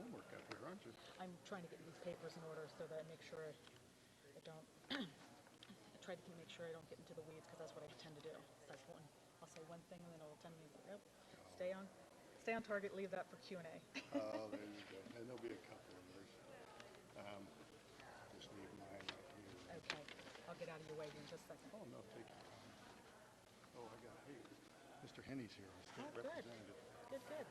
homework up here, aren't you? I'm trying to get these papers in order so that I make sure I don't, I try to make sure I don't get into the weeds, because that's what I tend to do. That's one, I'll say one thing and then it'll tend to, yep, stay on target, leave that for Q&A. Oh, there you go. And there'll be a couple of those. Just leave mine up here. Okay, I'll get out of your way in just a second. Oh, no, take your time. Oh, I got, hey, Mr. Henny's here, our state Good. representative. Good.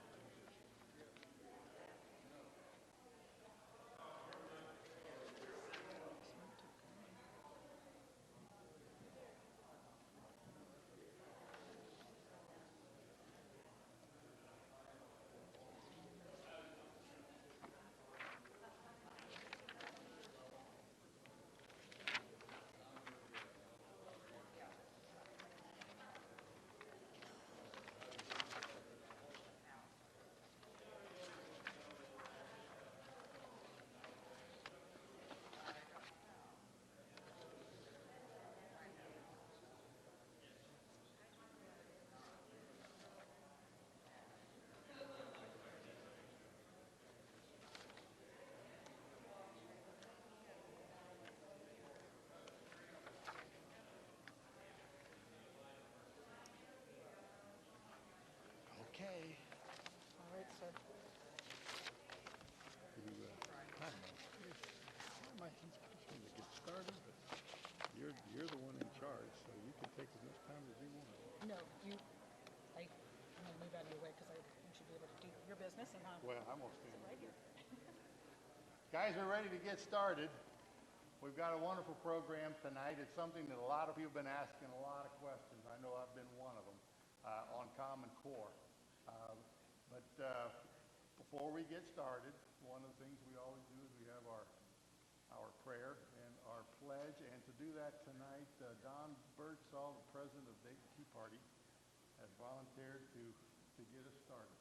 Okay. All right, sir. He's pushing to get started, but you're the one in charge, so you can take as much time as you want. No, I'm going to move out of your way because I want you to be able to do your business, and Well, I'm gonna stand right here. Guys, we're ready to get started. We've got a wonderful program tonight. It's something that a lot of you have been asking a lot of questions. I know I've been one of them on Common Core. Before we get started, one of the things we always do is we have our prayer and our pledge. And to do that tonight, Don Birdsall, the president of Dayton Tea Party, has volunteered to get us started.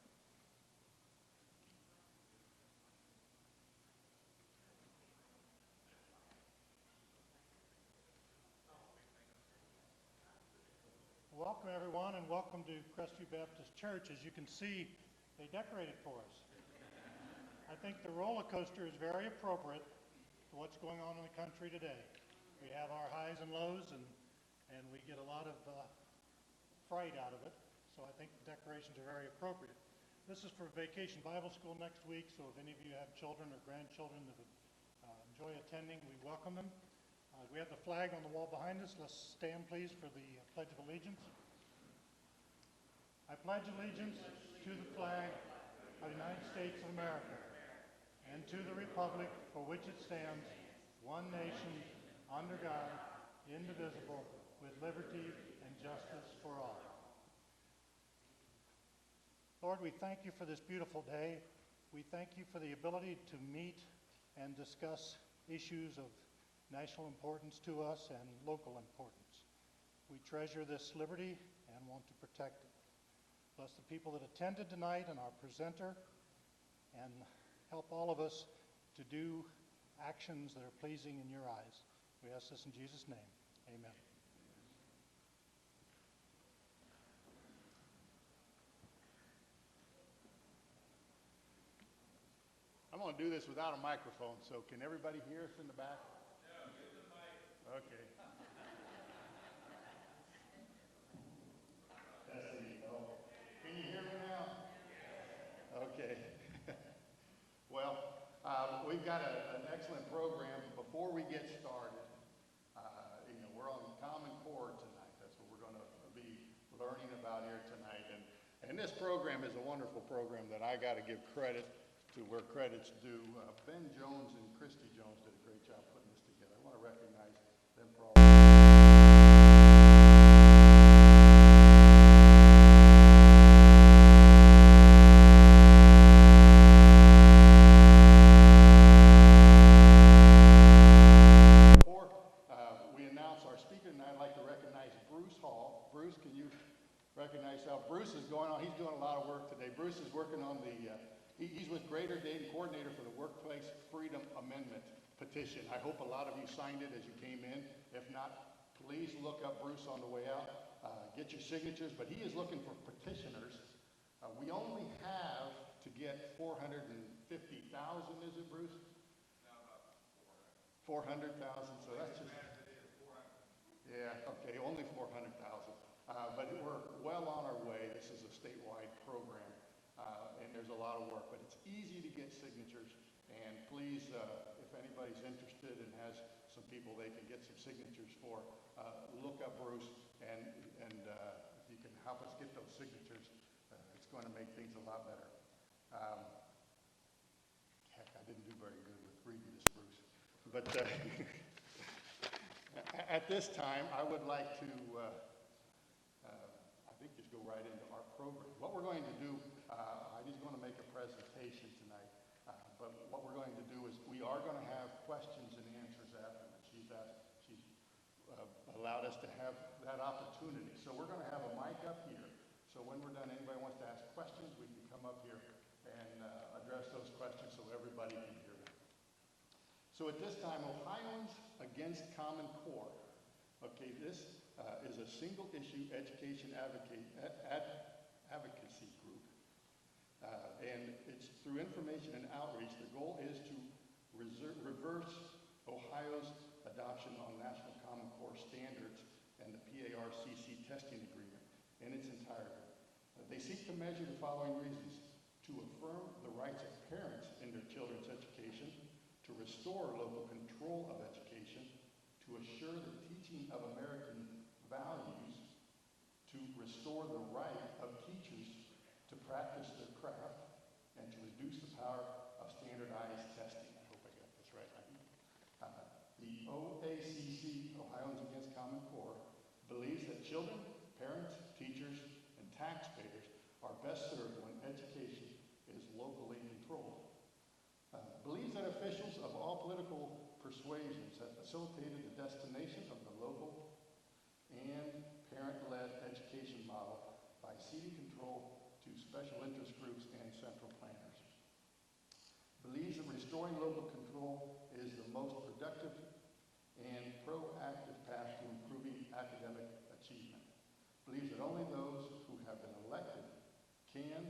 Welcome, everyone, and welcome to Crestview Baptist Church. As you can see, they decorated for us. I think the roller coaster is very appropriate to what's going on in the country today. We have our highs and lows, and we get a lot of fright out of it, so I think the decorations are very appropriate. This is for Vacation Bible School next week, so if any of you have children or grandchildren that would enjoy attending, we welcome them. We have the flag on the wall behind us. Let's stand, please, for the Pledge of Allegiance. I pledge allegiance to the flag of the United States of America and to the republic for which it stands, one nation, under God, indivisible, with liberty and justice for all. Lord, we thank you for this beautiful day. We thank you for the ability to meet and discuss issues of national importance to us and local importance. We treasure this liberty and want to protect it. Bless the people that attended tonight and our presenter, and help all of us to do actions that are pleasing in your eyes. We ask this in Jesus' name. Amen. I'm going to do this without a microphone, so can everybody hear us in the back? Okay. Can you hear me now? Okay. Well, we've got an excellent program. Before we get started, we're on Common Core tonight. That's what we're going to be learning about here tonight. And this program is a wonderful program that I got to give credit to where credit's due. Ben Jones and Christy Jones did a great job putting this together. I want to recognize them for all. Before we announce our speaker tonight, I'd like to recognize Bruce Hall. Bruce, can you recognize how Bruce is going on? He's doing a lot of work today. Bruce is working on he's with Greater Dayton, coordinator for the Workplace Freedom Amendment petition. I hope a lot of you signed it as you came in. If not, please look up Bruce on the way out. Get your signatures, but he is looking for petitioners. We only have to get 450 is it, Bruce? 400,000, so that's just, yeah, okay, only 400,000. But we're well on our way. This is a statewide program, and there's a lot of work, but it's easy to get signatures. And please, if anybody's interested and has some people they can get some signatures for, look up Bruce, and if you can help us get those signatures, it's going to make things a lot better. Heck, I didn't do very good with reading this, Bruce. But at this time, I would like to, I think, just go right into our program. What we're going to do, Heidi's going to make a presentation tonight, but what we're going to do is we are going to have questions and answers after. She's allowed us to have that opportunity. So we're going to have a mic up here. So when we're done, anybody wants to ask questions, we can come up here and address those questions so everybody can hear them. So at this time, Ohioans Against Common Core. Okay, this is a single-issue education advocacy group, and it's through information and outreach. The goal is to reverse Ohio's adoption on National Common Core standards and the PARCC testing agreement in its entirety. They seek to measure the following reasons: to affirm the rights of parents in their children's education, to restore local control of education, to assure the teaching of American values, to restore the right of teachers to practice their craft, and to reduce the power of standardized testing. I hope I got this right. The OACC, Ohioans Against Common Core, believes that children, parents, teachers, and taxpayers are best served when education is locally controlled. Believes that officials of all political persuasions have facilitated the destination of the local and parent-led education model by ceding control to special interest groups and central planners. Believes that restoring local control is the most productive and proactive path to improving academic achievement. Believes that only those who have been elected can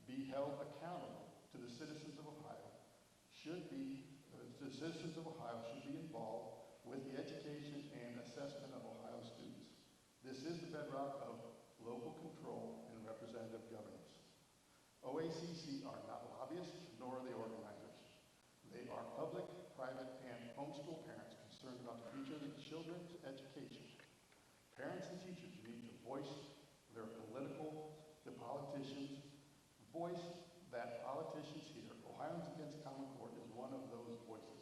be held accountable to the citizens of Ohio. The citizens of Ohio should be involved with the education and assessment of Ohio students. This is the bedrock of local control and representative governance. OACC are not lobbyists, nor are they organizers. They are public, private, and homeschool parents concerned about the future of their children's education. Parents and teachers need to voice the politicians, voice that politicians hear. Ohioans Against Common Core is one of those voices.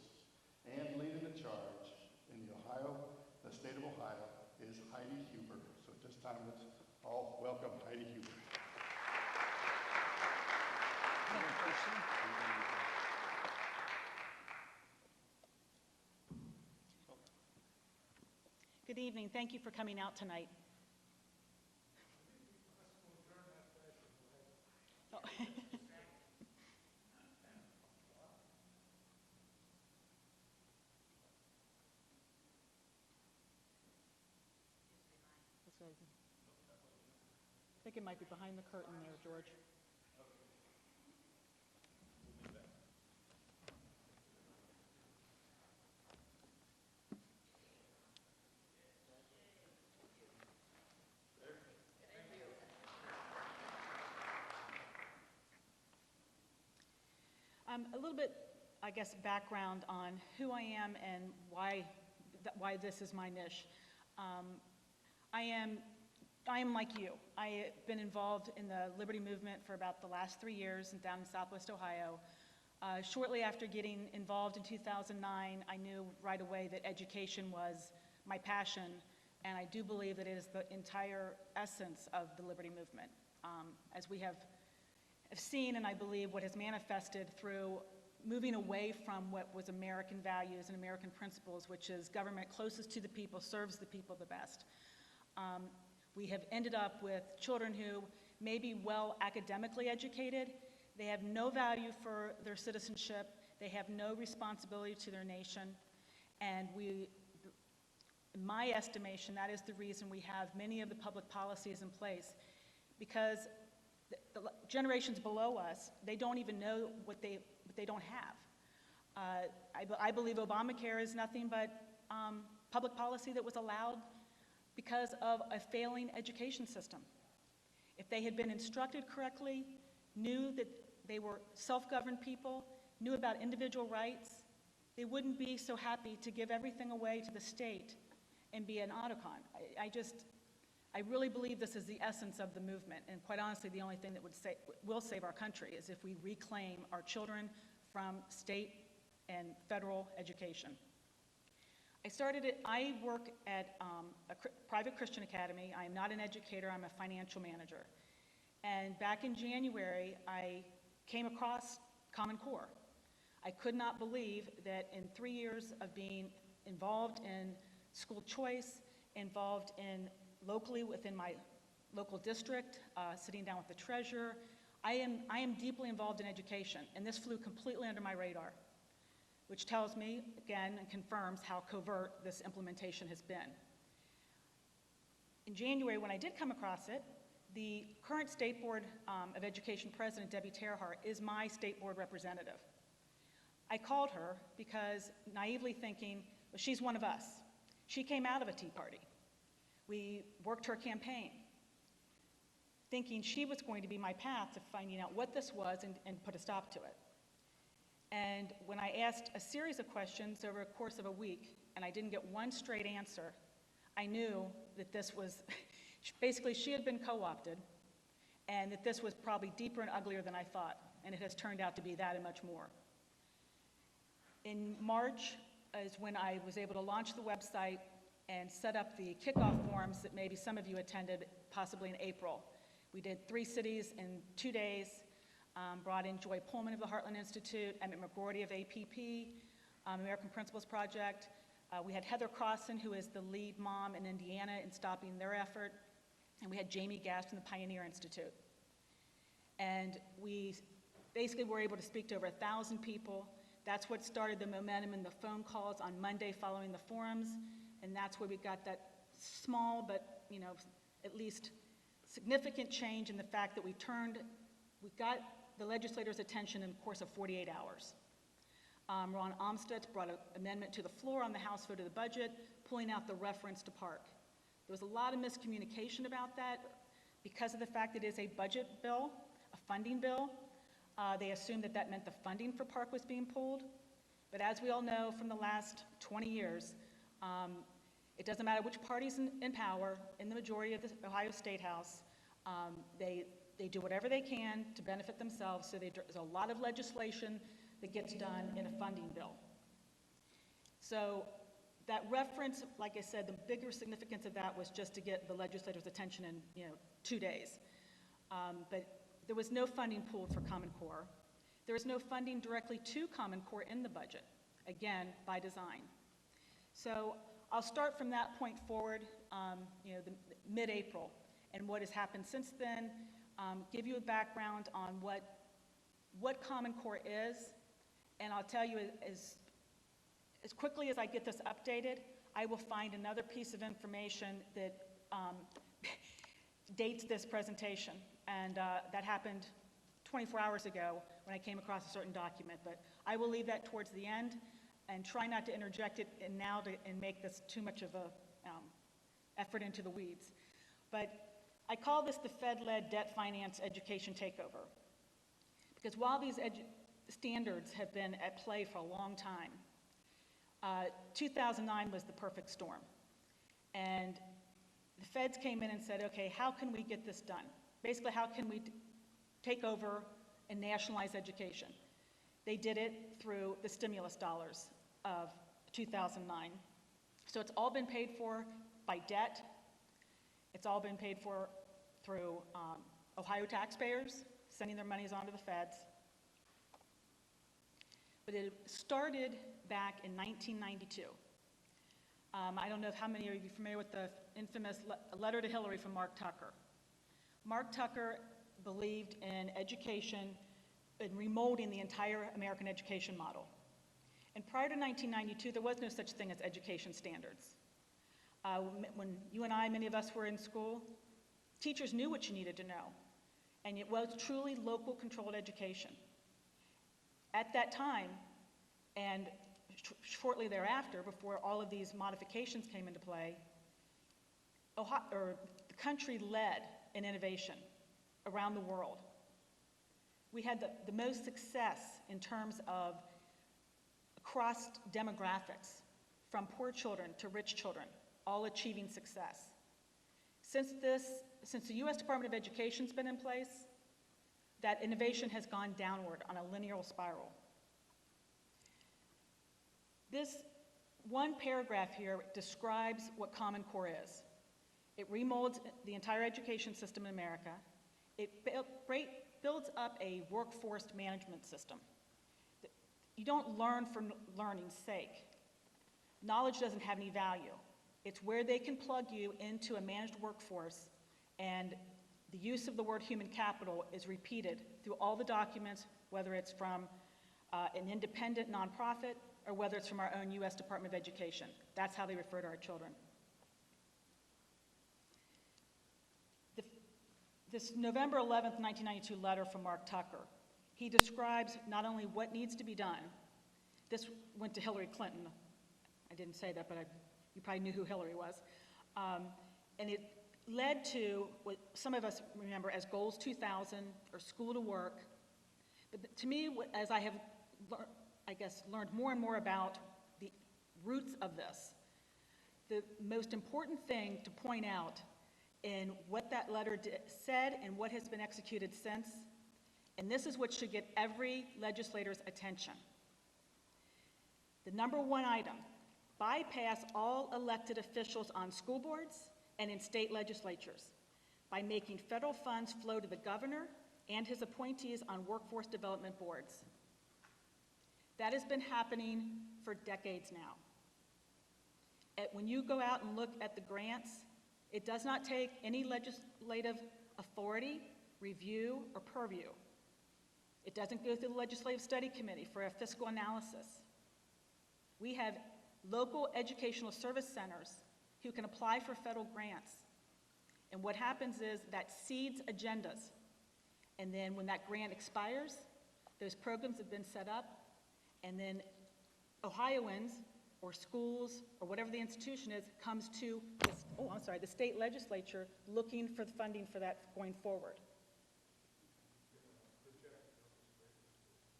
And leading the charge in the state of Ohio, is Heidi Huber. So at this time, let's all welcome Heidi Huber. Good evening. Thank you for coming out tonight. Oh. I think it might be behind the curtain there, George. A little bit, I guess, background on who I am and why this is my niche. I am like you. I have been involved in the Liberty Movement for about the last 3 years down in Southwest Ohio. Shortly after getting involved in 2009, I knew right away that education was my passion, and I do believe that it is the entire essence of the Liberty Movement. As we have seen, and I believe what has manifested through moving away from what was American values and American principles, which is government closest to the people, serves the people the best. We have ended up with children who may be well academically educated. They have no value for their citizenship. They have no responsibility to their nation. And in my estimation, that is the reason we have many of the public policies in place, because the generations below us, they don't even know what they they don't have. I believe Obamacare is nothing but public policy that was allowed because of a failing education system. If they had been instructed correctly, knew that they were self-governed people, knew about individual rights, they wouldn't be so happy to give everything away to the state and be an autocon. I really believe this is the essence of the movement, and quite honestly, the only thing that will save our country is if we reclaim our children from state and federal education. I work at a private Christian academy. I am not an educator, I'm a financial manager. And back in January, I came across Common Core. I could not believe that in 3 years of being involved in school choice, involved in locally within my local district, sitting down with the treasurer, I am deeply involved in education, and this flew completely under my radar, which tells me, again, and confirms how covert this implementation has been. In January, when I did come across it, the current State Board of Education President, Debbie Terhart, is my State Board representative. I called her because, naively thinking, well, she's one of us. She came out of a Tea Party. We worked her campaign, thinking she was going to be my path to finding out what this was and put a stop to it. And when I asked a series of questions over a course of a week, and I didn't get one straight answer, I knew that this was, basically she had been co-opted, and that this was probably deeper and uglier than I thought, and it has turned out to be that and much more. In March is when I was able to launch the website and set up the kickoff forums that maybe some of you attended, possibly in April. We did 3 cities in 2 days, brought in Joy Pullman of the Heartland Institute, Emmett McGorty of APP, American Principles Project. We had Heather Crossan, who is the lead mom in Indiana in stopping their effort, and we had Jamie Gass from the Pioneer Institute. And we basically were able to speak to over 1,000 people. That's what started the momentum in the phone calls on Monday following the forums, and that's where we got that small but, at least significant change in the fact that we got the legislators' attention in the course of 48 hours. Ron Amstutz brought an amendment to the floor on the House vote of the budget, pulling out the reference to Park. There was a lot of miscommunication about that because of the fact that it is a budget bill, a funding bill. They assumed that meant the funding for Park was being pulled. But as we all know from the last 20 years, it doesn't matter which party's in power, in the majority of the Ohio State House, they do whatever they can to benefit themselves, so there's a lot of legislation that gets done in a funding bill. So that reference, like I said, the bigger significance of that was just to get the legislators' attention in 2 days. But there was no funding pooled for Common Core. There was no funding directly to Common Core in the budget, again, by design. So I'll start from that point forward, the mid-April, and what has happened since then, give you a background on what Common Core is, and I'll tell you as quickly as I get this updated, I will find another piece of information that dates this presentation, and that happened 24 hours ago when I came across a certain document, but I will leave that towards the end and try not to interject it and make this too much of a effort into the weeds. But I call this the Fed-led debt finance education takeover, because while these standards have been at play for a long time, 2009 was the perfect storm. And the feds came in and said, okay, how can we get this done? Basically, how can we take over and nationalize education? They did it through the stimulus dollars of 2009. So it's all been paid for by debt. It's all been paid for through Ohio taxpayers sending their monies onto the feds. But it started back in 1992. I don't know how many of you are familiar with the infamous letter to Hillary from Mark Tucker. Mark Tucker believed in education and remolding the entire American education model. And prior to 1992, there was no such thing as education standards. When you and I, many of us were in school, teachers knew what you needed to know, and it was truly local controlled education. At that time, and shortly thereafter, before all of these modifications came into play, the country led in innovation around the world. We had the most success in terms of across demographics, from poor children to rich children, all achieving success. Since the U.S. Department of Education's been in place, that innovation has gone downward on a linear spiral. This one paragraph here describes what Common Core is. It remolds the entire education system in America. It builds up a workforce management system. You don't learn for learning's sake. Knowledge doesn't have any value. It's where they can plug you into a managed workforce, and the use of the word human capital is repeated through all the documents, whether it's from an independent nonprofit or whether it's from our own U.S. Department of Education. That's how they refer to our children. This November 11th, 1992 letter from Mark Tucker, he describes not only what needs to be done. This went to Hillary Clinton. I didn't say that, but you probably knew who Hillary was. And it led to what some of us remember as Goals 2000 or School to Work. But to me, as I have, learned more and more about the roots of this, the most important thing to point out in what that letter said and what has been executed since, and this is what should get every legislator's attention. The number one item: bypass all elected officials on school boards and in state legislatures by making federal funds flow to the governor and his appointees on workforce development boards. That has been happening for decades now. When you go out and look at the grants, it does not take any legislative authority, review, or purview. It doesn't go through the Legislative Study Committee for a fiscal analysis. We have local educational service centers who can apply for federal grants. And what happens is that seeds agendas. And then when that grant expires, those programs have been set up, and then Ohioans or schools or whatever the institution is comes to the state legislature looking for the funding for that going forward.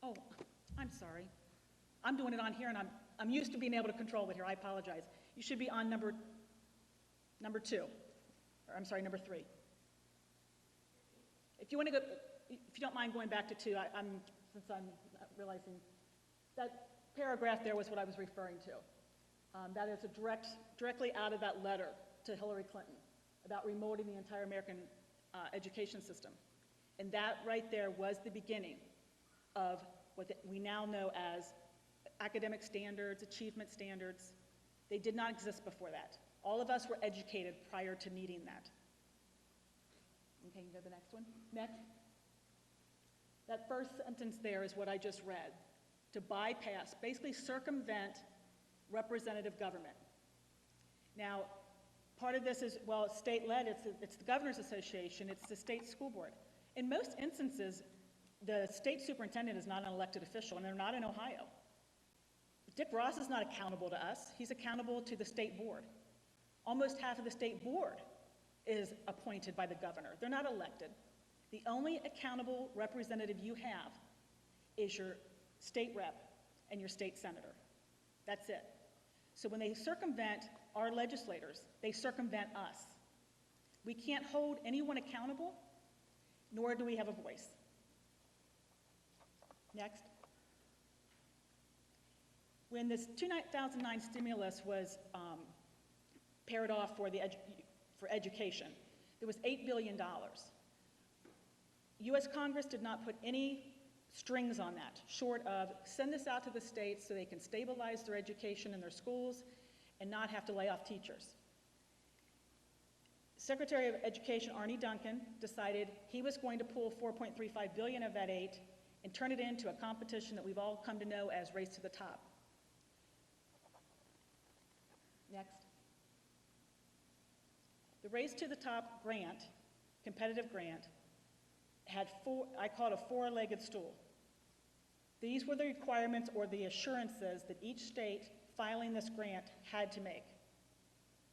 Oh, I'm sorry. I'm doing it on here, and I'm used to being able to control it here. I apologize. You should be on number 2, or I'm sorry, number 3. If you want to go, if you don't mind going back to 2, since I'm not realizing that paragraph there was what I was referring to. That is directly out of that letter to Hillary Clinton about remolding the entire American education system. And that right there was the beginning of what we now know as academic standards, achievement standards. They did not exist before that. All of us were educated prior to needing that. Okay, you can go to the next one. Next. That first sentence there is what I just read. To bypass, basically circumvent representative government. Now, part of this is, well, it's state-led, it's the Governor's Association, it's the state school board. In most instances, the state superintendent is not an elected official, and they're not in Ohio. Dick Ross is not accountable to us, he's accountable to the state board. Almost half of the state board is appointed by the governor. They're not elected. The only accountable representative you have is your state rep and your state senator. That's it. So when they circumvent our legislators, they circumvent us. We can't hold anyone accountable, nor do we have a voice. Next. When this 2009 stimulus was paired off for education, there was $8 billion. U.S. Congress did not put any strings on that, short of send this out to the states so they can stabilize their education in their schools and not have to lay off teachers. Secretary of Education Arne Duncan decided he was going to pull $4.35 billion of that 8 and turn it into a competition that we've all come to know as Race to the Top. Next. The Race to the Top grant, competitive grant, had I call it a 4-legged stool. These were the requirements or the assurances that each state filing this grant had to make.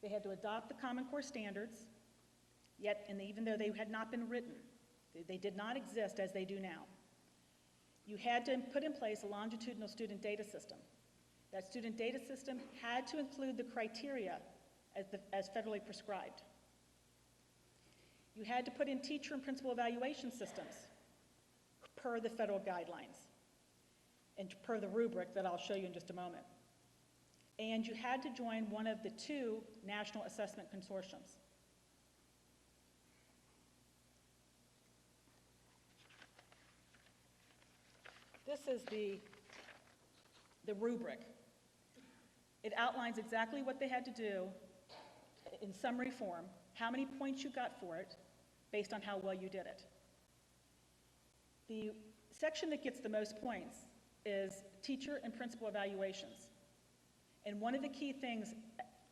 They had to adopt the Common Core standards, yet, and even though they had not been written, they did not exist as they do now. You had to put in place a longitudinal student data system. That student data system had to include the criteria as federally prescribed. You had to put in teacher and principal evaluation systems per the federal guidelines and per the rubric that I'll show you in just a moment. And you had to join one of the 2 national assessment consortiums. This is the rubric. It outlines exactly what they had to do in summary form, how many points you got for it, based on how well you did it. The section that gets the most points is teacher and principal evaluations. And one of the key things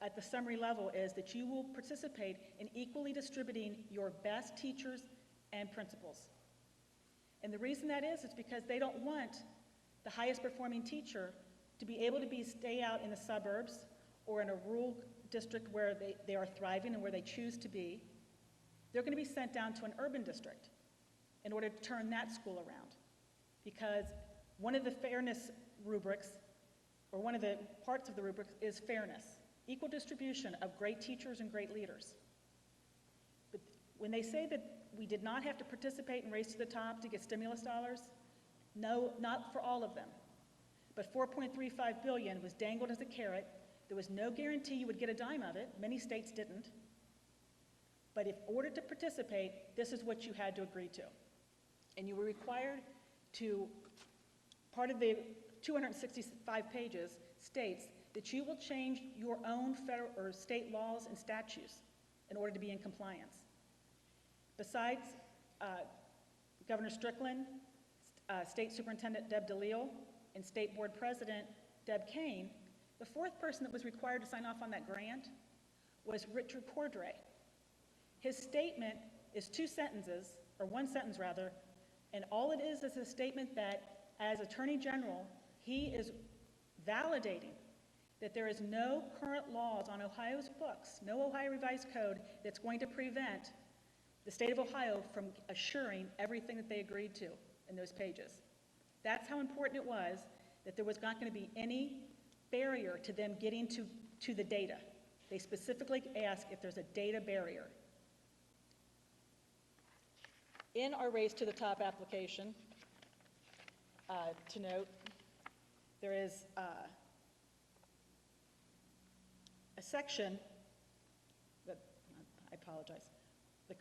at the summary level is that you will participate in equally distributing your best teachers and principals. And the reason that is because they don't want the highest performing teacher to be able to stay out in the suburbs or in a rural district where they are thriving and where they choose to be. They're going to be sent down to an urban district in order to turn that school around. Because one of the fairness rubrics, or one of the parts of the rubric, is fairness, equal distribution of great teachers and great leaders. But when they say that we did not have to participate in Race to the Top to get stimulus dollars, no, not for all of them. But $4.35 billion was dangled as a carrot. There was no guarantee you would get a dime of it. Many states didn't. But in order to participate, this is what you had to agree to. And you were required to, part of the 265 pages states that you will change your own federal or state laws and statutes in order to be in compliance. Besides Governor Strickland, State Superintendent Deb DeLille, and State Board President Deb Kane, the 4th person that was required to sign off on that grant was Richard Cordray. His statement is 2 sentences, or 1 sentence rather, and all it is a statement that as Attorney General, he is validating that there is no current laws on Ohio's books, no Ohio Revised Code that's going to prevent the state of Ohio from assuring everything that they agreed to in those pages. That's how important it was that there was not going to be any barrier to them getting to the data. They specifically asked if there's a data barrier. In our Race to the Top application, to note, there is a section that, I apologize, the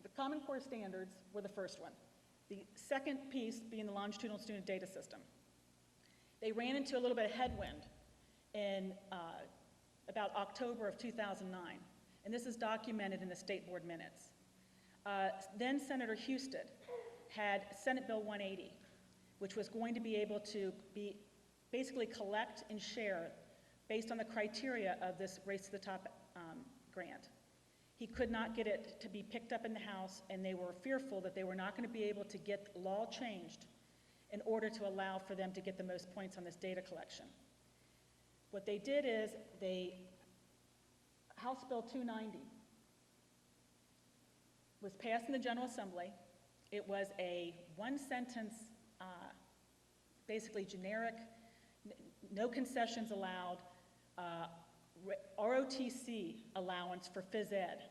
Common Core standards were the first one. The second piece being the longitudinal student data system. They ran into a little bit of headwind in about October of 2009, and this is documented in the State Board minutes. Then Senator Husted had Senate Bill 180, which was going to be able to basically collect and share based on the criteria of this Race to the Top grant. He could not get it to be picked up in the House, and they were fearful that they were not going to be able to get law changed in order to allow for them to get the most points on this data collection. What they did is House Bill 290 was passed in the General Assembly. It was a 1-sentence, basically generic, no concessions allowed, ROTC allowance for phys ed.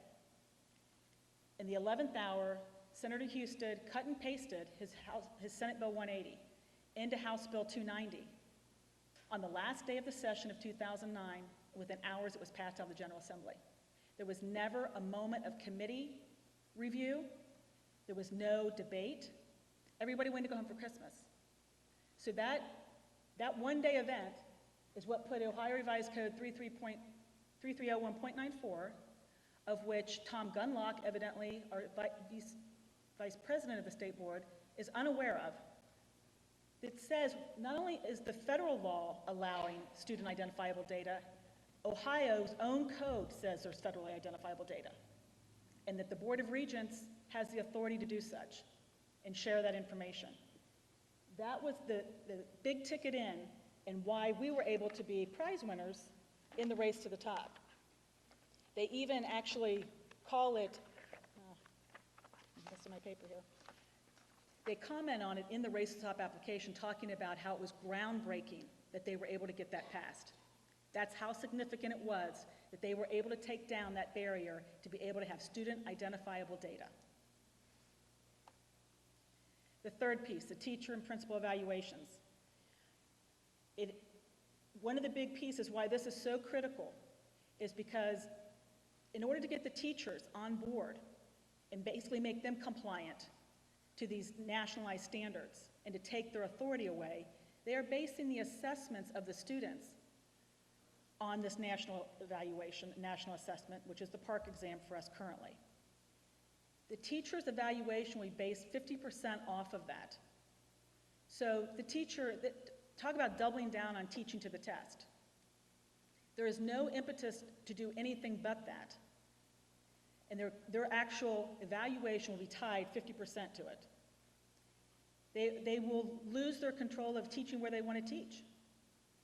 In the 11th hour, Senator Husted cut and pasted his Senate Bill 180 into House Bill 290. On the last day of the session of 2009, within hours it was passed out of the General Assembly. There was never a moment of committee review. There was no debate. Everybody went to go home for Christmas. So that one-day event is what put Ohio Revised Code 3301.94, of which Tom Gunlock, evidently, our Vice President of the State Board, is unaware of. It says not only is the federal law allowing student identifiable data, Ohio's own code says there's federally identifiable data, and that the Board of Regents has the authority to do such and share that information. That was the big ticket in and why we were able to be prize winners in the race to the top. They even actually call it, I'm missing my paper here. They comment on it in the Race to the Top application, talking about how it was groundbreaking that they were able to get that passed. That's how significant it was that they were able to take down that barrier to be able to have student identifiable data. The third piece, the teacher and principal evaluations. One of the big pieces why this is so critical is because in order to get the teachers on board and basically make them compliant to these nationalized standards and to take their authority away, they are basing the assessments of the students on this national evaluation, national assessment, which is the PARCC exam for us currently. The teacher's evaluation will be based 50% off of that. So the teacher, talk about doubling down on teaching to the test. There is no impetus to do anything but that. And their actual evaluation will be tied 50% to it. They will lose their control of teaching where they want to teach.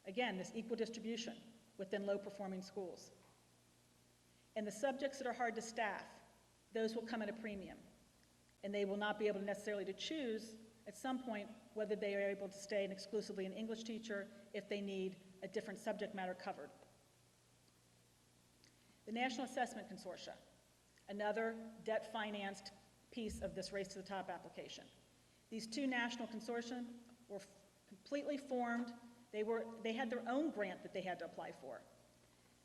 Again, this equal distribution within low-performing schools. And the subjects that are hard to staff, those will come at a premium. And they will not be able necessarily to choose at some point whether they are able to stay exclusively an English teacher if they need a different subject matter covered. The National Assessment Consortia, another debt-financed piece of this Race to the Top application. These two national consortia were completely formed. They had their own grant that they had to apply for.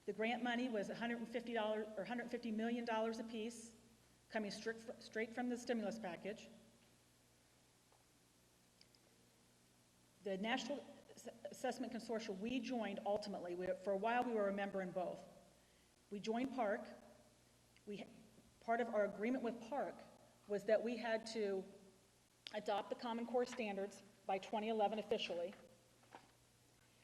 The grant money was $150 million apiece, coming straight from the stimulus package. The National Assessment Consortia we joined ultimately. For a while we were a member in both. We joined PARCC. Part of our agreement with PARCC was that we had to adopt the Common Core standards by 2011 officially.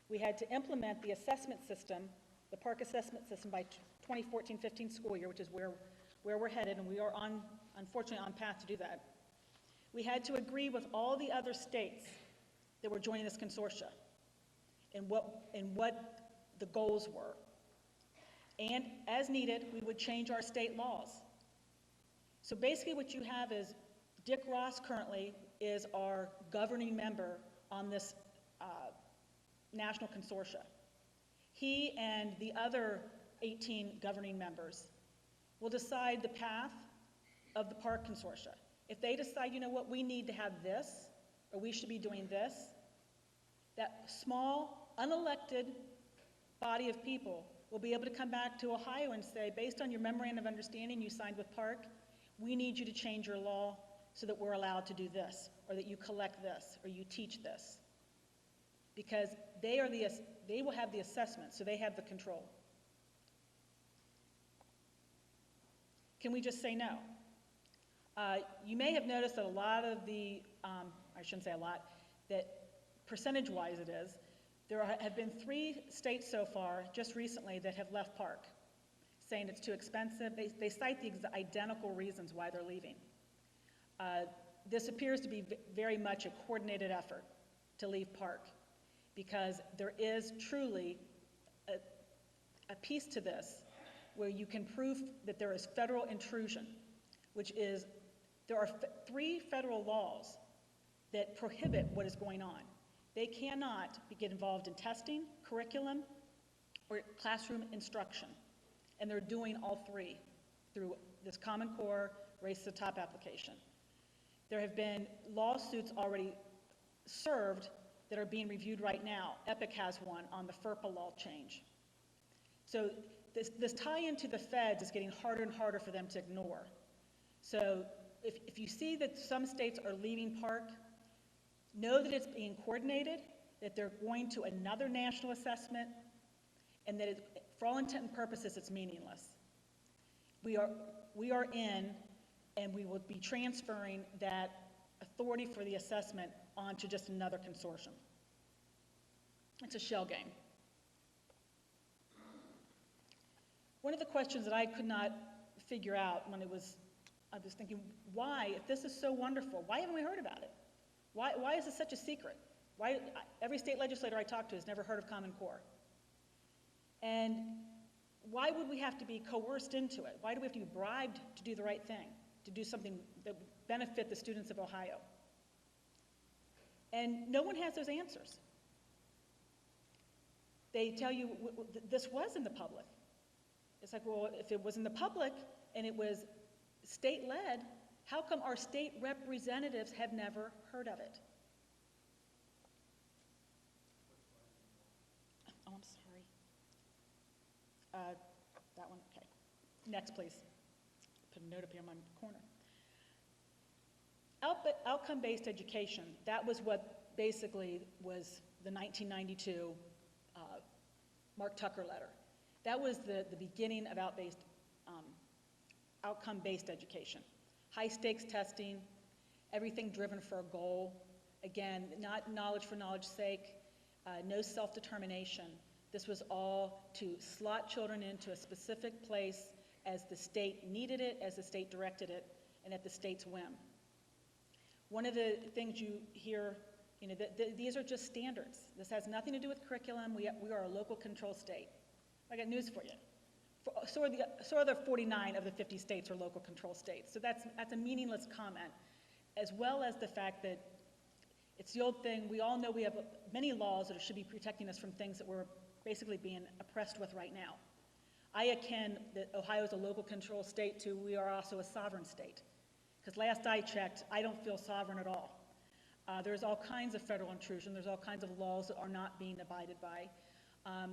We had to implement the assessment system, the PARCC assessment system by 2014-15 school year, which is where we're headed, and we are unfortunately on path to do that. We had to agree with all the other states that were joining this consortia and what the goals were. And as needed, we would change our state laws. So basically what you have is Dick Ross currently is our governing member on this national consortia. He and the other 18 governing members will decide the path of the PARCC consortia. If they decide, you know what, we need to have this, or we should be doing this, that small, unelected body of people will be able to come back to Ohio and say, based on your memorandum of understanding you signed with PARCC, we need you to change your law so that we're allowed to do this, or that you collect this, or you teach this. Because they will have the assessment, so they have the control. Can we just say no? You may have noticed that a lot of the, I shouldn't say a lot, that percentage-wise it is, there have been 3 states so far, just recently, that have left PARCC, saying it's too expensive. They cite the identical reasons why they're leaving. This appears to be very much a coordinated effort to leave PARCC, because there is truly a piece to this where you can prove that there is federal intrusion, which is there are 3 federal laws that prohibit what is going on. They cannot get involved in testing, curriculum, or classroom instruction. And they're doing all 3 through this Common Core Race to the Top application. There have been lawsuits already served that are being reviewed right now. EPIC has one on the FERPA law change. So this tie-in to the feds is getting harder and harder for them to ignore. So if you see that some states are leaving PARCC, know that it's being coordinated, that they're going to another national assessment, and that for all intent and purposes, it's meaningless. We are in, and we will be transferring that authority for the assessment onto just another consortium. It's a shell game. One of the questions that I could not figure out when I was thinking, why, if this is so wonderful, why haven't we heard about it? Why is this such a secret? Why, every state legislator I talk to has never heard of Common Core. And why would we have to be coerced into it? Why do we have to be bribed to do the right thing, to do something that would benefit the students of Ohio? And no one has those answers. They tell you this was in the public. It's like, well, if it was in the public and it was state-led, how come our state representatives have never heard of it? Oh, I'm sorry. That one, okay. Next, please. Put a note up here in my corner. Outcome-based education, that was what basically was the 1992 Mark Tucker letter. That was the beginning of outcome-based education. High-stakes testing, everything driven for a goal. Again, not knowledge for knowledge's sake, no self-determination. This was all to slot children into a specific place as the state needed it, as the state directed it, and at the state's whim. One of the things you hear, these are just standards. This has nothing to do with curriculum. We are a local control state. I got news for you. So are the 49 of the 50 states are local control states. So that's a meaningless comment, as well as the fact that it's the old thing. We all know we have many laws that should be protecting us from things that we're basically being oppressed with right now. I akin that Ohio is a local control state to we are also a sovereign state. Because last I checked, I don't feel sovereign at all. There's all kinds of federal intrusion. There's all kinds of laws that are not being abided by.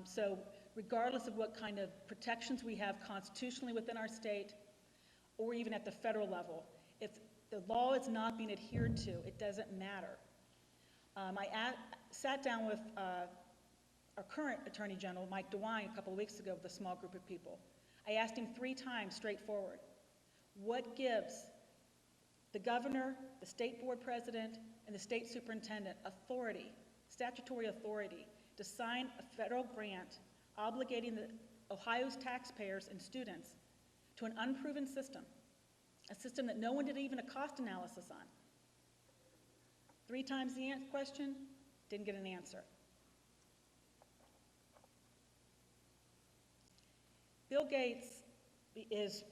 So regardless of what kind of protections we have constitutionally within our state, or even at the federal level, if the law is not being adhered to, it doesn't matter. I sat down with our current Attorney General, Mike DeWine, a couple of weeks ago with a small group of people. I asked him 3 times straightforward, what gives the governor, the state board president, and the state superintendent authority, statutory authority, to sign a federal grant obligating Ohio's taxpayers and students to an unproven system, a system that no one did even a cost analysis on? 3 times the question, didn't get an answer. Bill Gates is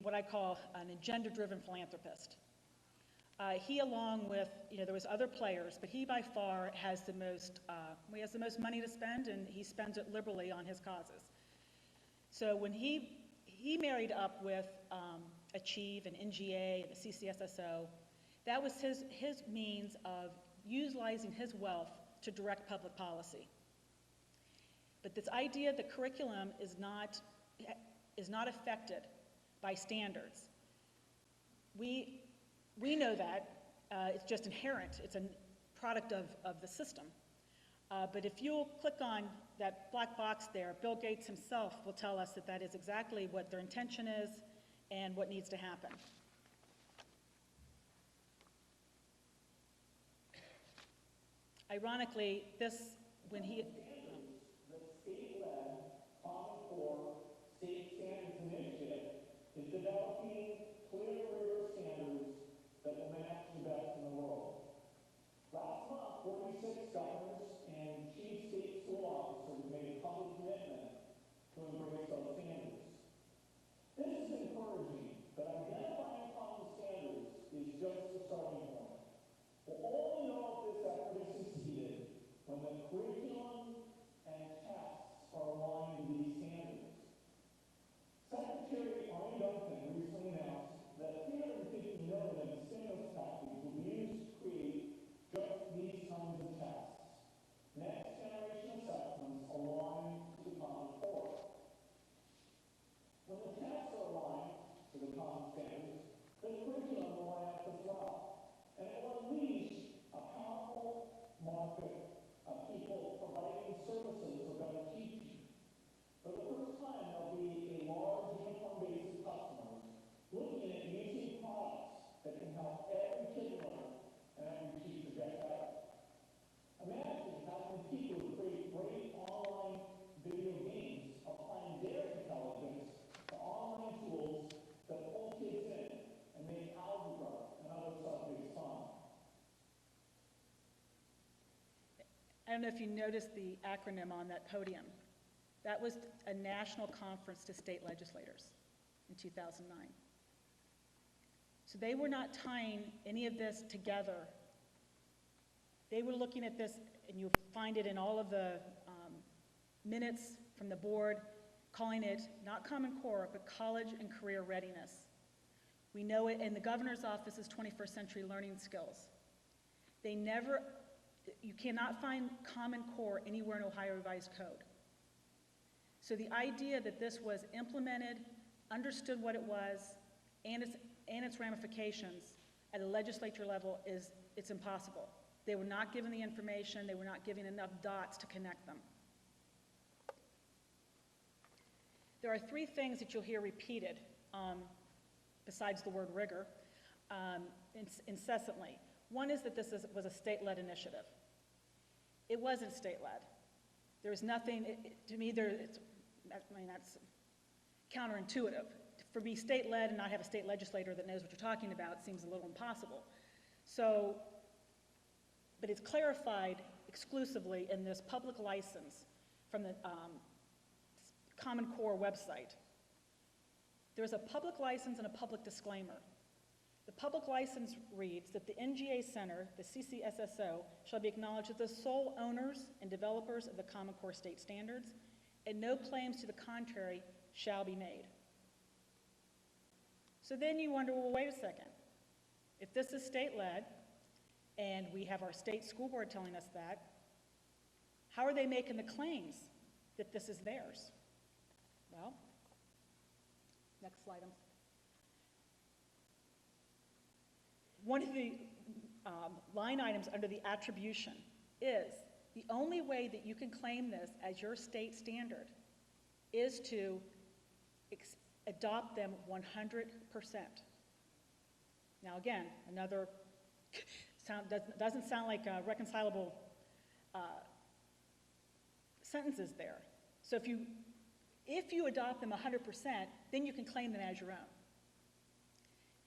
what I call an agenda-driven philanthropist. He, along with, there was other players, but he by far has the most money to spend, and he spends it liberally on his causes. So when he married up with Achieve and NGA and the CCSSO, that was his means of utilizing his wealth to direct public policy. But this idea that curriculum is not affected by standards, we know that. It's just inherent. It's a product of the system. But if you'll click on that black box there, Bill Gates himself will tell us that that is exactly what their intention is and what needs to happen. Ironically, when he... The state-led Common Core State Standards Initiative is developing clear, rigorous standards that will match the best in the world. Last month, 46 governors and chief state school officers made a public commitment to embrace those standards. This is encouraging, but identifying common standards is just the starting point. We'll only know if this effort is succeeded when the curriculum and tests are aligned to these standards. Secretary Arne Duncan recently announced that don't know if you noticed the acronym on that podium. That was a national conference to state legislators in 2009. So they were not tying any of this together. They were looking at this, and you'll find it in all of the minutes from the board, calling it not Common Core, but college and career readiness. We know it in the governor's office as 21st century learning skills. You cannot find Common Core anywhere in Ohio Revised Code. So the idea that this was implemented, understood what it was, and its ramifications at a legislature level it's impossible. They were not given the information, they were not given enough dots to connect them. There are three things that you'll hear repeated, besides the word rigor, incessantly. One is that this was a state-led initiative. It wasn't state-led. There was nothing, to me, that's counterintuitive. For me, state-led and not have a state legislator that knows what you're talking about seems a little impossible. So, but it's clarified exclusively in this public license from the Common Core website. There's a public license and a public disclaimer. The public license reads that the NGA Center, the CCSSO, shall be acknowledged as the sole owners and developers of the Common Core state standards, and no claims to the contrary shall be made. So then you wonder, well, wait a second. If this is state-led, and we have our state school board telling us that, how are they making the claims that this is theirs? Well, next slide. One of the line items under the attribution is the only way that you can claim this as your state standard is to adopt them 100%. Now again, another doesn't sound like reconcilable sentences there. So if you adopt them 100%, then you can claim them as your own.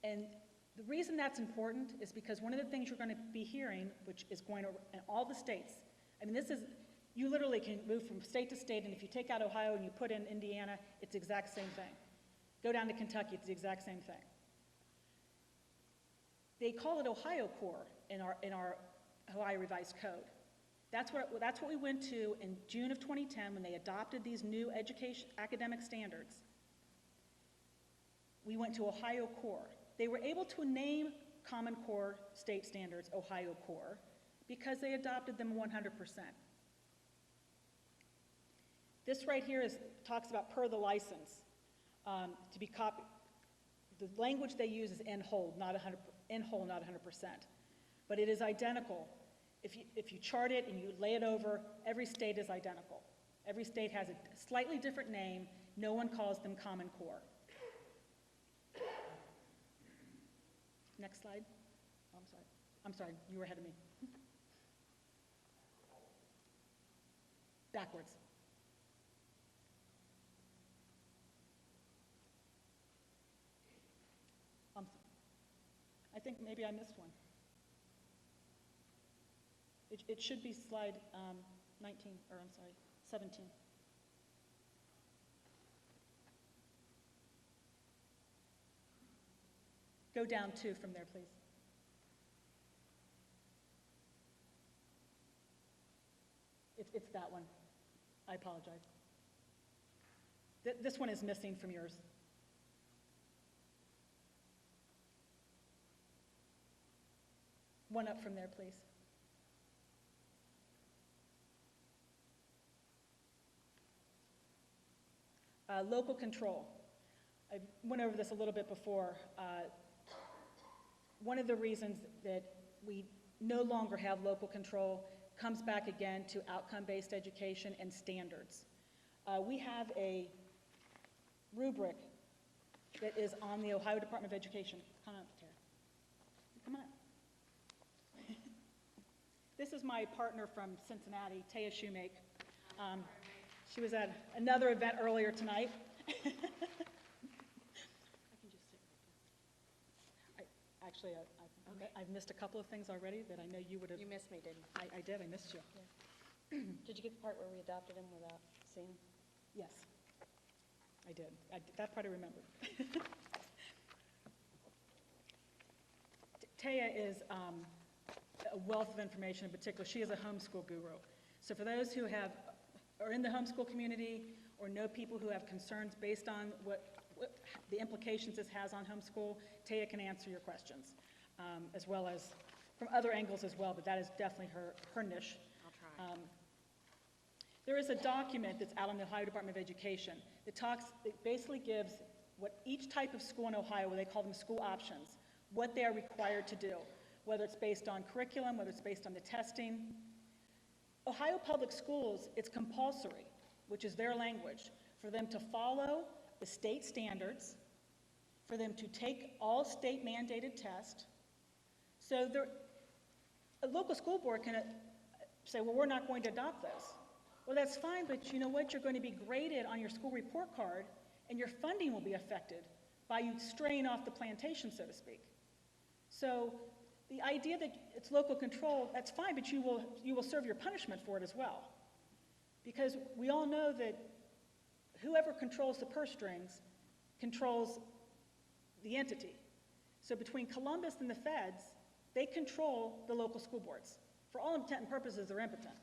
And the reason that's important is because one of the things you're going to be hearing, which is going to, in all the states, I mean, you literally can move from state to state, and if you take out Ohio and you put in Indiana, it's the exact same thing. Go down to Kentucky, it's the exact same thing. They call it Ohio Core in our Ohio Revised Code. That's what we went to in June of 2010 when they adopted these new academic standards. We went to Ohio Core. They were able to name Common Core state standards Ohio Core because they adopted them 100%. This right here talks about per the license to be copied. The language they use is in whole, not 100%. But it is identical. If you chart it and you lay it over, every state is identical. Every state has a slightly different name. No one calls them Common Core. Next slide. Oh, I'm sorry, you were ahead of me. Backwards. I think maybe I missed one. It should be slide 19, or I'm sorry, 17. Go down 2 from there, please. It's that one. I apologize. This one is missing from yours. One up from there, please. Local control. I went over this a little bit before. One of the reasons that we no longer have local control comes back again to outcome-based education and standards. We have a rubric that is on the Ohio Department of Education. Come on, Tara. Come on. This is my partner from Cincinnati, Taya Shoemake. She was at another event earlier tonight. I can just sit right there. Actually, I've missed a couple of things already that I know you would have. You missed me, didn't you? I did. I missed you. Did you get the part where we adopted him without seeing? Yes, I did. That part I remembered. Taya is a wealth of information. In particular, she is a homeschool guru. So for those who are in the homeschool community or know people who have concerns based on what the implications this has on homeschool, Taya can answer your questions, as well as from other angles as well, but that is definitely her niche. I'll try. There is a document that's out on the Ohio Department of Education that basically gives what each type of school in Ohio, where they call them school options, what they are required to do, whether it's based on curriculum, whether it's based on the testing. Ohio Public Schools, it's compulsory, which is their language, for them to follow the state standards, for them to take all state mandated tests. So a local school board can say, well, we're not going to adopt those. Well, that's fine, but you know what? You're going to be graded on your school report card, and your funding will be affected by you straying off the plantation, so to speak. So the idea that it's local control, that's fine, but you will serve your punishment for it as well. Because we all know that whoever controls the purse strings controls the entity. So between Columbus and the feds, they control the local school boards. For all intent and purposes, they're impotent.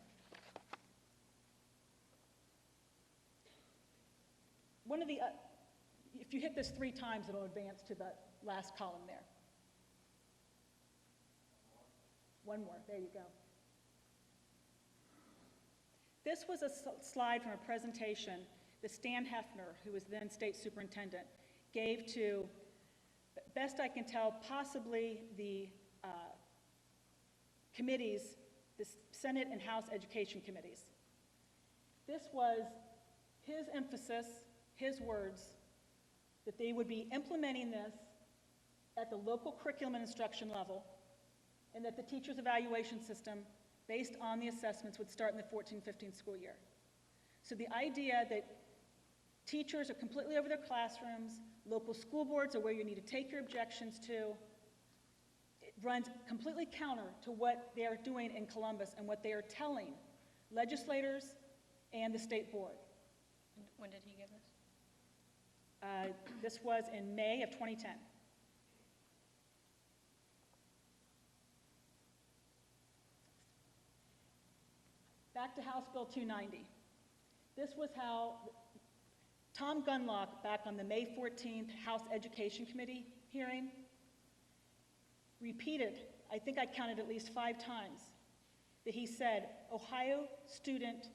If you hit this 3 times, it'll advance to the last column there. One more, there you go. This was a slide from a presentation that Stan Hefner, who was then state superintendent, gave to, best I can tell, possibly the committees, the Senate and House Education Committees. This was his emphasis, his words, that they would be implementing this at the local curriculum and instruction level, and that the teacher's evaluation system, based on the assessments, would start in the 14-15 school year. So the idea that teachers are completely over their classrooms, local school boards are where you need to take your objections to, it runs completely counter to what they are doing in Columbus and what they are telling legislators and the state board. When did he give this? This was in May of 2010. Back to House Bill 290. This was how Tom Gunlock, back on the May 14th House Education Committee hearing, repeated, I think I counted at least 5 times, that he said, Ohio student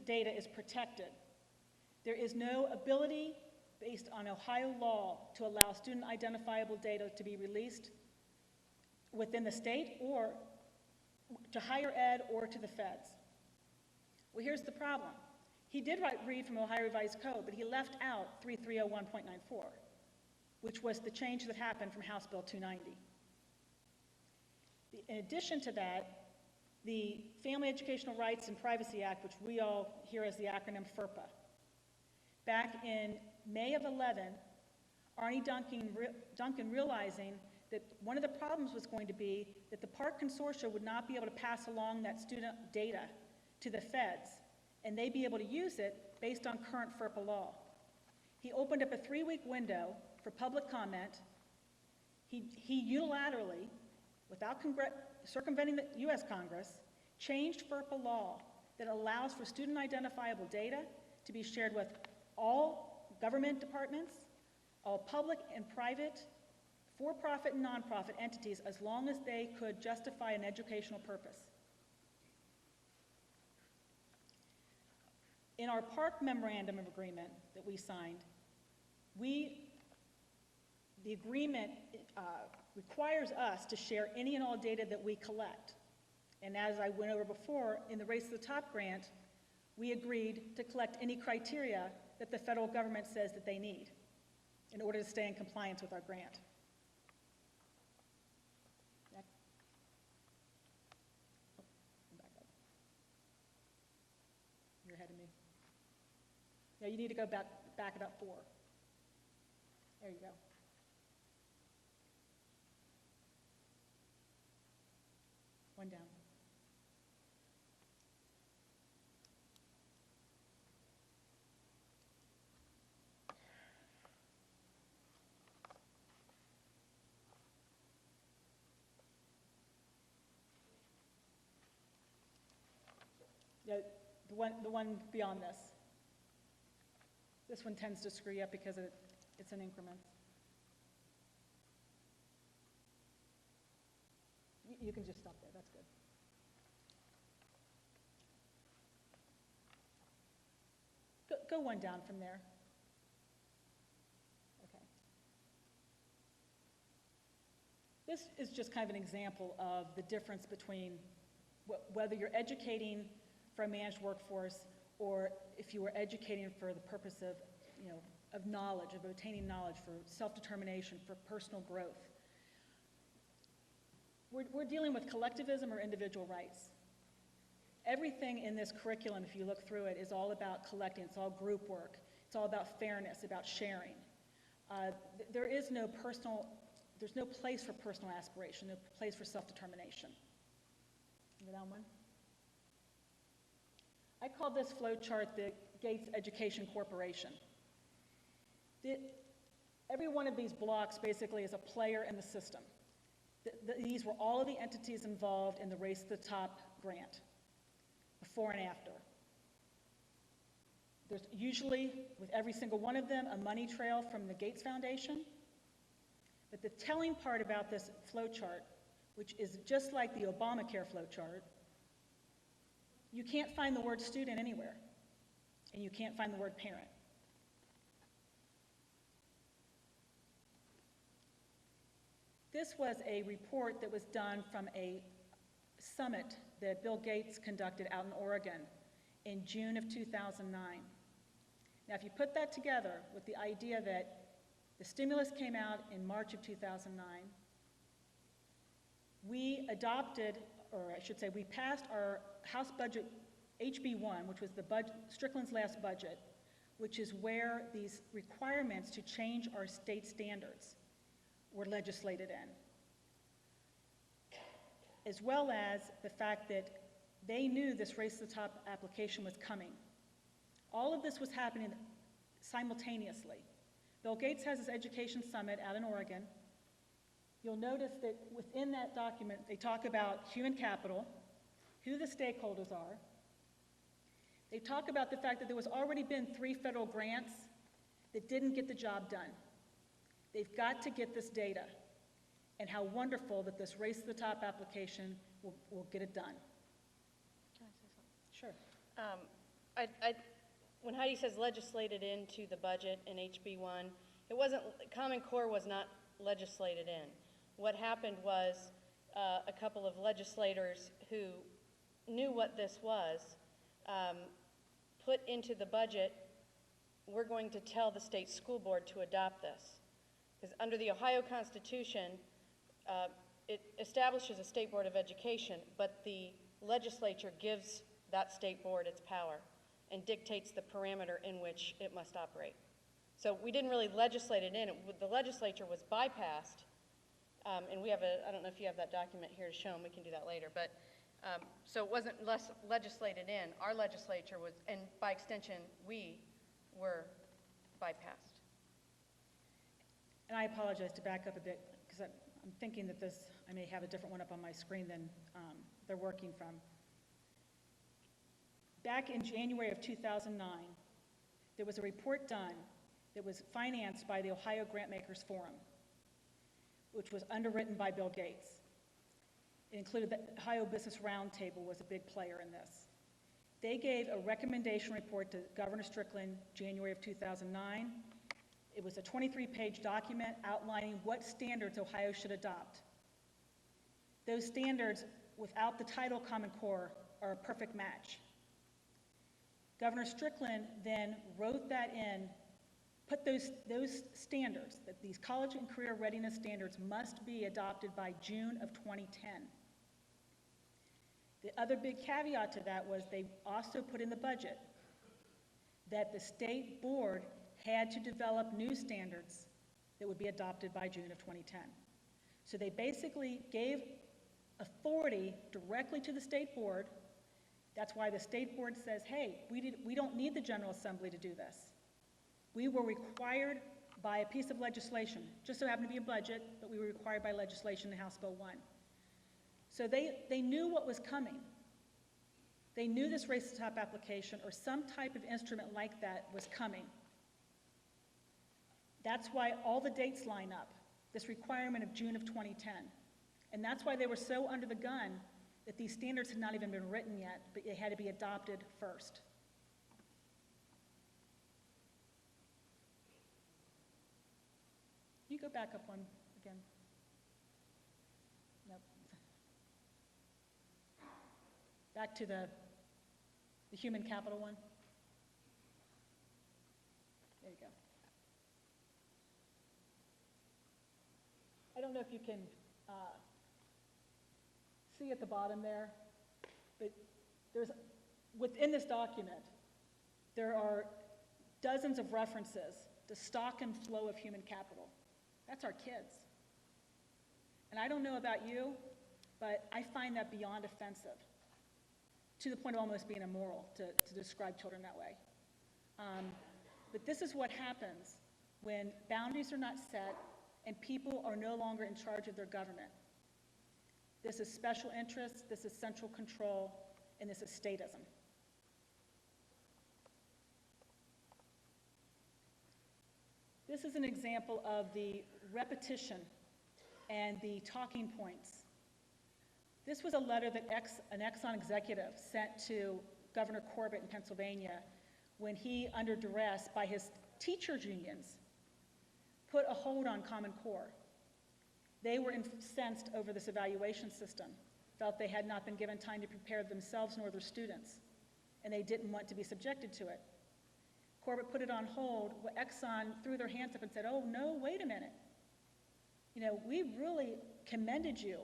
data is protected. There is no ability, based on Ohio law, to allow student identifiable data to be released within the state or to higher ed or to the feds. Well, here's the problem. He did read from Ohio Revised Code, but he left out 3301.94, which was the change that happened from House Bill 290. In addition to that, the Family Educational Rights and Privacy Act, which we all hear as the acronym FERPA, back in May of 11, Arnie Duncan realizing that one of the problems was going to be that the Park Consortia would not be able to pass along that student data to the feds, and they'd be able to use it based on current FERPA law. He opened up a 3-week window for public comment. He unilaterally, without circumventing the U.S. Congress, changed FERPA law that allows for student identifiable data to be shared with all government departments, all public and private, for-profit and nonprofit entities, as long as they could justify an educational purpose. In our Park Memorandum of Agreement that we signed, the agreement requires us to share any and all data that we collect. And as I went over before, in the Race to the Top grant, we agreed to collect any criteria that the federal government says that they need in order to stay in compliance with our grant. Next. Back up. You're ahead of me. Yeah, you need to go back it up 4. There you go. One down. Yeah, the one beyond this. This one tends to screw you up because it's in increments. You can just stop there, that's good. Go one down from there. Okay. This is just kind of an example of the difference between whether you're educating for a managed workforce or if you were educating for the purpose of, of knowledge, of obtaining knowledge, for self-determination, for personal growth. We're dealing with collectivism or individual rights. Everything in this curriculum, if you look through it, is all about collecting. It's all group work. It's all about fairness, about sharing. There's no place for personal aspiration, no place for self-determination. Go down one. I call this flow chart the Gates Education Corporation. Every one of these blocks basically is a player in the system. These were all of the entities involved in the Race to the Top grant, before and after. There's usually, with every single one of them, a money trail from the Gates Foundation. But the telling part about this flow chart, which is just like the Obamacare flow chart, you can't find the word student anywhere, and you can't find the word parent. This was a report that was done from a summit that Bill Gates conducted out in Oregon in June of 2009. Now, if you put that together with the idea that the stimulus came out in March of 2009, we adopted, or I should say, we passed our House budget, HB1, which was the Strickland's last budget, which is where these requirements to change our state standards were legislated in, as well as the fact that they knew this Race to the Top application was coming. All of this was happening simultaneously. Bill Gates has his education summit out in Oregon. You'll notice that within that document, they talk about human capital, who the stakeholders are. They talk about the fact that there was already been 3 federal grants that didn't get the job done. They've got to get this data, and how wonderful that this Race to the Top application will get it done. Can I say something? Sure. When Heidi says legislated into the budget in HB1, it wasn't, Common Core was not legislated in. What happened was a couple of legislators who knew what this was put into the budget, we're going to tell the state school board to adopt this. Because under the Ohio Constitution, it establishes a state board of education, but the legislature gives that state board its power and dictates the parameter in which it must operate. So we didn't really legislate it in. The legislature was bypassed, and we have I don't know if you have that document here to show them, we can do that later, but so it wasn't legislated in. Our legislature was, and by extension, we were bypassed. And I apologize to back up a bit, because I'm thinking that I may have a different one up on my screen than they're working from. Back in January of 2009, there was a report done that was financed by the Ohio Grantmakers Forum, which was underwritten by Bill Gates. It included the Ohio Business Roundtable was a big player in this. They gave a recommendation report to Governor Strickland January of 2009. It was a 23-page document outlining what standards Ohio should adopt. Those standards, without the title Common Core, are a perfect match. Governor Strickland then wrote that in, put those standards, that these college and career readiness standards must be adopted by June of 2010. The other big caveat to that was they also put in the budget that the state board had to develop new standards that would be adopted by June of 2010. So they basically gave authority directly to the state board. That's why the state board says, hey, we don't need the General Assembly to do this. We were required by a piece of legislation, just so happened to be a budget, but we were required by legislation in House Bill 1. So they knew what was coming. They knew this race to top application or some type of instrument like that was coming. That's why all the dates line up, this requirement of June of 2010. And that's why they were so under the gun that these standards had not even been written yet, but they had to be adopted first. You go back up one again. Nope. Back to the human capital one. There you go. I don't know if you can see at the bottom there, but within this document, there are dozens of references to stock and flow of human capital. That's our kids. And I don't know about you, but I find that beyond offensive, to the point of almost being immoral to describe children that way. But this is what happens when boundaries are not set and people are no longer in charge of their government. This is special interests, this is central control, and this is statism. This is an example of the repetition and the talking points. This was a letter that an Exxon executive sent to Governor Corbett in Pennsylvania when he, under duress by his teachers' unions, put a hold on Common Core. They were incensed over this evaluation system, felt they had not been given time to prepare themselves nor their students, and they didn't want to be subjected to it. Corbett put it on hold. Exxon threw their hands up and said, oh, no, wait a minute. You know, we really commended you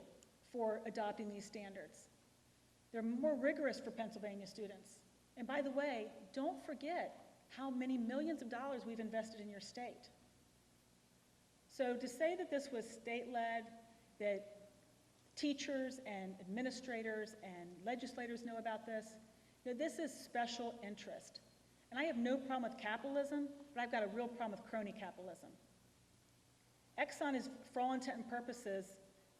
for adopting these standards. They're more rigorous for Pennsylvania students. And by the way, don't forget how many millions of dollars we've invested in your state. So to say that this was state-led, that teachers and administrators and legislators know about this, you know, this is special interest. And I have no problem with capitalism, but I've got a real problem with crony capitalism. Exxon is, for all intent and purposes,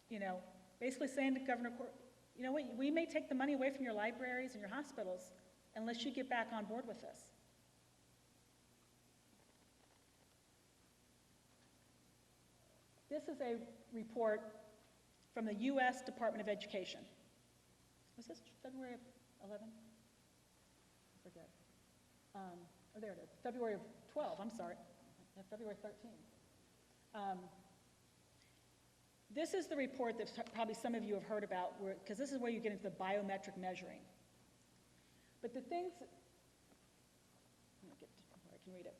you know, basically saying to Governor Corbett, you know what, we may take the money away from your libraries and your hospitals unless you get back on board with this. This is a report from the U.S. Department of Education. Was this February of 11? I forget. Oh, there it is. February of 12, I'm sorry. February 13. This is the report that probably some of you have heard about, because this is where you get into the biometric measuring. But the things, let me get to where I can read it.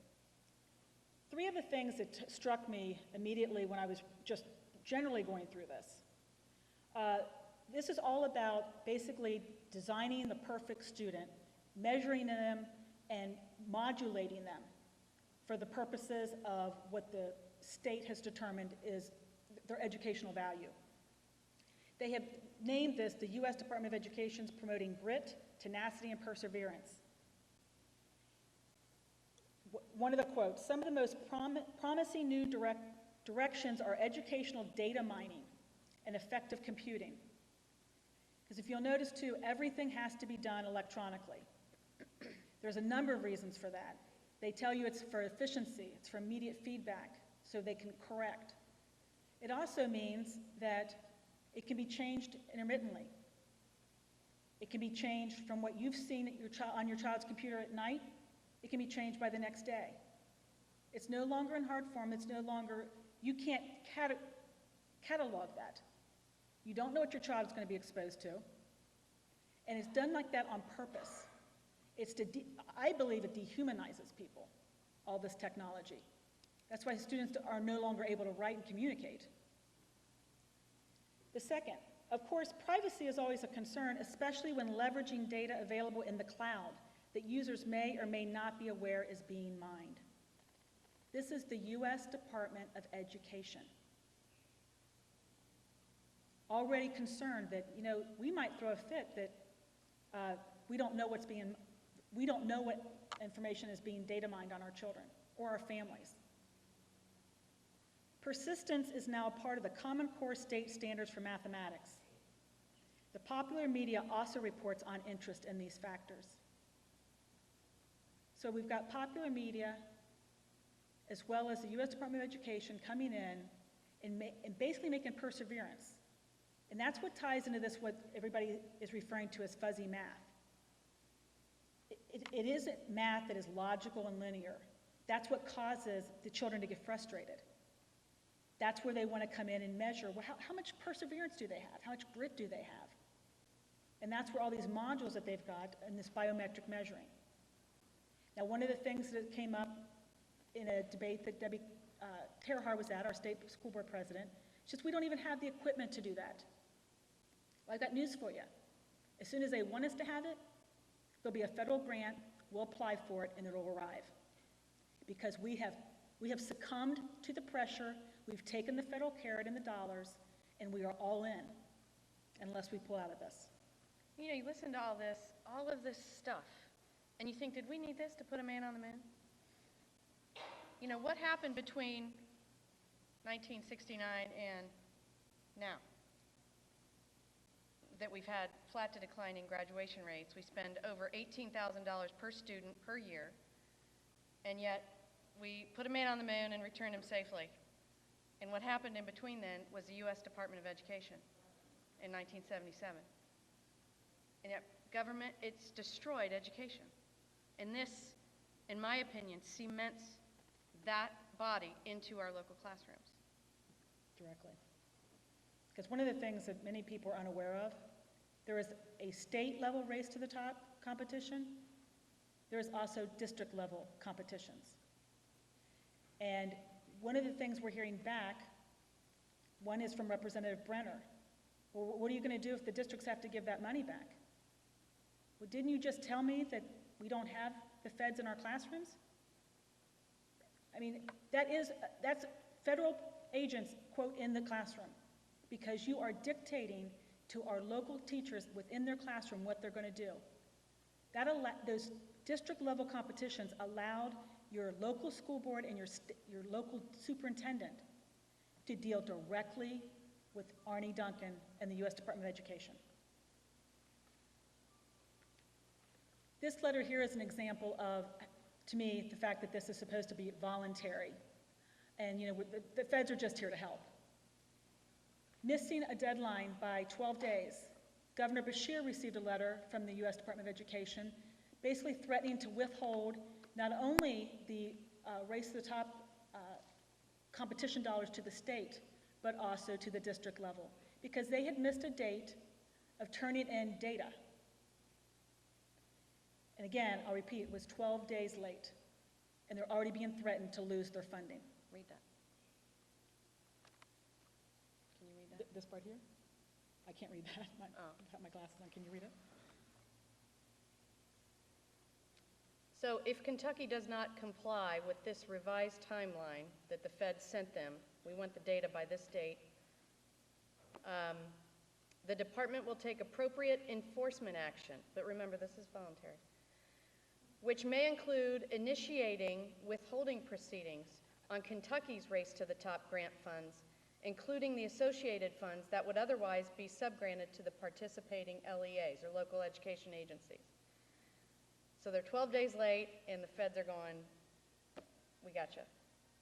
Three of the things that struck me immediately when I was just generally going through this. This is all about basically designing the perfect student, measuring them, and modulating them for the purposes of what the state has determined is their educational value. They have named this the U.S. Department of Education's Promoting Grit, Tenacity, and Perseverance. One of the quotes, some of the most promising new directions are educational data mining and effective computing. Because if you'll notice too, everything has to be done electronically. There's a number of reasons for that. They tell you it's for efficiency, it's for immediate feedback, so they can correct. It also means that it can be changed intermittently. It can be changed from what you've seen at on your child's computer at night. It can be changed by the next day. It's no longer in hard form. It's no longer, you can't catalog that. You don't know what your child is going to be exposed to. And it's done like that on purpose. It's to, I believe it dehumanizes people, all this technology. That's why students are no longer able to write and communicate. The second, of course, privacy is always a concern, especially when leveraging data available in the cloud that users may or may not be aware is being mined. This is the U.S. Department of Education. Already concerned that, you know, we might throw a fit that we don't know what information is being data mined on our children or our families. Persistence is now a part of the Common Core state standards for mathematics. The popular media also reports on interest in these factors. So we've got popular media as well as the U.S. Department of Education coming in and basically making perseverance. And that's what ties into this, what everybody is referring to as fuzzy math. It isn't math that is logical and linear. That's what causes the children to get frustrated. That's where they want to come in and measure, well, how much perseverance do they have? How much grit do they have? And that's where all these modules that they've got in this biometric measuring. Now, one of the things that came up in a debate that Debbie Terhar was at, our state school board president, she says, we don't even have the equipment to do that. Well, I've got news for you. As soon as they want us to have it, there'll be a federal grant, we'll apply for it, and it'll arrive. Because we have succumbed to the pressure, we've taken the federal carrot and the dollars, and we are all in, unless we pull out of this. You know, you listen to all of this stuff, and you think, did we need this to put a man on the moon? You know, what happened between 1969 and now? That we've had flat to declining graduation rates. We spend over $18,000 per student per year, and yet we put a man on the moon and returned him safely. And what happened in between then was the U.S. Department of Education in 1977. And yet government, it's destroyed education. And this, in my opinion, cements that body into our local classrooms. Directly. Because one of the things that many people are unaware of, there is a state level race to the top competition. There is also district level competitions. And one of the things we're hearing back, one is from Representative Brenner. Well, what are you going to do if the districts have to give that money back? Well, didn't you just tell me that we don't have the feds in our classrooms? I mean, that's federal agents, quote, in the classroom, because you are dictating to our local teachers within their classroom what they're going to do. Those district-level competitions allowed your local school board and your local superintendent to deal directly with Arnie Duncan and the U.S. Department of Education. This letter here is an example of, to me, the fact that this is supposed to be voluntary. And, you know, the feds are just here to help. Missing a deadline by 12 days, Governor Beshear received a letter from the U.S. Department of Education basically threatening to withhold not only the Race to the Top competition dollars to the state, but also to the district level, because they had missed a date of turning in data. And again, I'll repeat, it was 12 days late, and they're already being threatened to lose their funding. Read that. Can you read that? This part here? I can't read that. I have my glasses on. Can you read it? So if Kentucky does not comply with this revised timeline that the feds sent them, we want the data by this date, the department will take appropriate enforcement action, but remember, this is voluntary, which may include initiating withholding proceedings on Kentucky's Race to the Top grant funds, including the associated funds that would otherwise be subgranted to the participating LEAs, or local education agencies. So they're 12 days late, and the feds are going, we got you.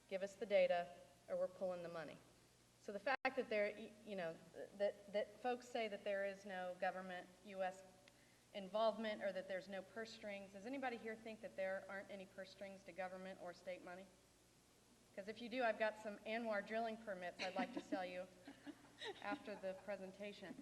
Give us the data, or we're pulling the money. So the fact that there, you know, that folks say that there is no government U.S. involvement, or that there's no purse strings, does anybody here think that there aren't any purse strings to government or state money? Because if you do, I've got some Anwar drilling permits I'd like to sell you after the presentation.